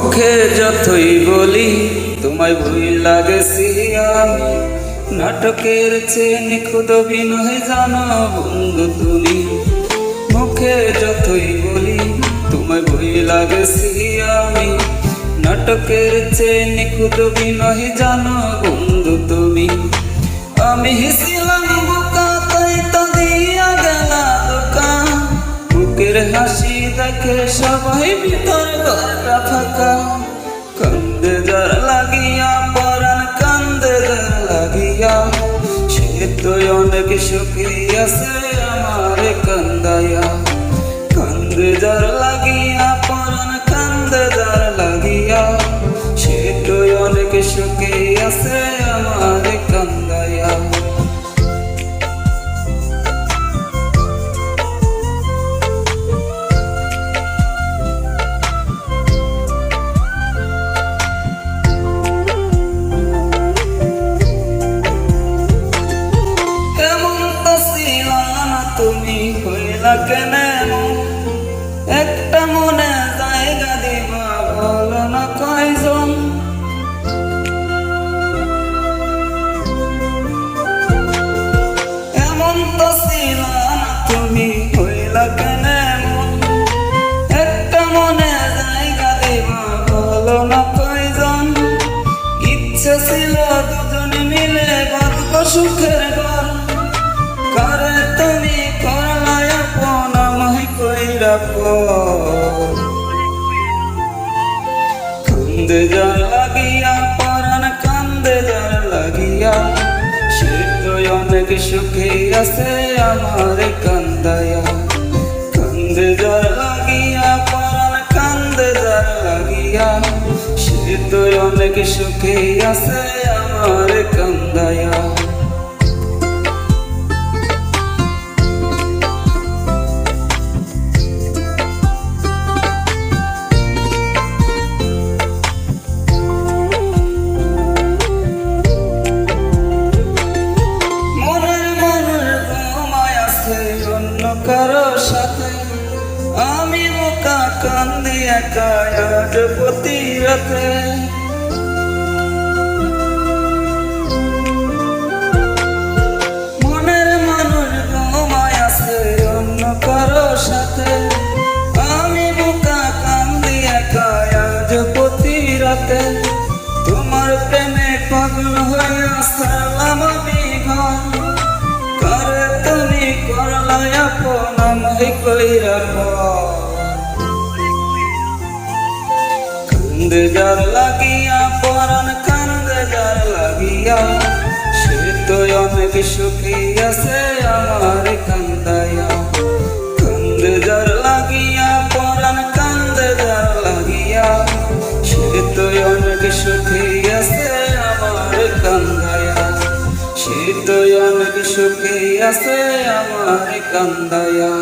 মুখে যতই বলি তোমায় ভুইলা গেছি আমি, নাটকের চেয়ে নিখুঁত অভিনয় জানো বন্ধু তুমি। মুখে যতই বলি তোমায় ভুইলা গেছি আমি, নাটকের চেয়ে নিখুঁত অভিনয় জানো বন্ধু তুমি। আমি ছিলাম বোকা তাই তো দিয়া গেলা ধোঁকা, বুকের হাসি দেখে সবাই ভিতর ঘরটা ফাঁকা। কান্দে যার লাগিয়া পরাণ কান্দে যার লাগিয়া, সে তো অনেক সুখী আছে আমার কান্দায়া। কান্দে যার লাগিয়া পরাণ কান্দে যার লাগিয়া, সে তো অনেক সুখী আছে আমার কান্দায়া। তুমি হইলা কেন একটা মনে জায়গা দিবা বলো না কয়জন। এমন তো ছিল না তুমি হইলা কেন একটা মনে জায়গা দিবা বলো না কয়জন। ইচ্ছে ছিল দুজনে মিলে বাঁধব সুখের ঘর, করে তুমি করলায় আপন আমায় কইরা পর। কান্দে যার লাগিয়া পরাণ কান্দে যার লাগিয়া, সে তো অনেক সুখী আছে আমার কান্দায়া। কান্দে যার লাগিয়া পরাণ কান্দে যার লাগিয়া, সে তো অনেক সুখী আছে আমার কান্দায়া। কারো সাথে আমি বোকা কান্দি একা আজ প্রতি রাতে। মনের মানুষ ঘুমায় আছে অন্য কারো সাথে, আমি বোকা কান্দি একা আজ প্রতি রাতে। তোমার প্রেমে পাগল হয়ে আসলাম আমি ঘর, করে তুমি করলায় আপন আমায় কইরা পর। কান্দে যার লাগিয়া পরাণ কান্দে যার লাগিয়া, সে তো অনেক সুখী আছে আমার কান্দায়া। কান্দে যার লাগিয়া পরাণ কান্দে যার লাগিয়া, সে তো অনেক সুখী আছে আমার কান্দায়া। সে তো অনেক সুখী আছে আমার কান্দায়া।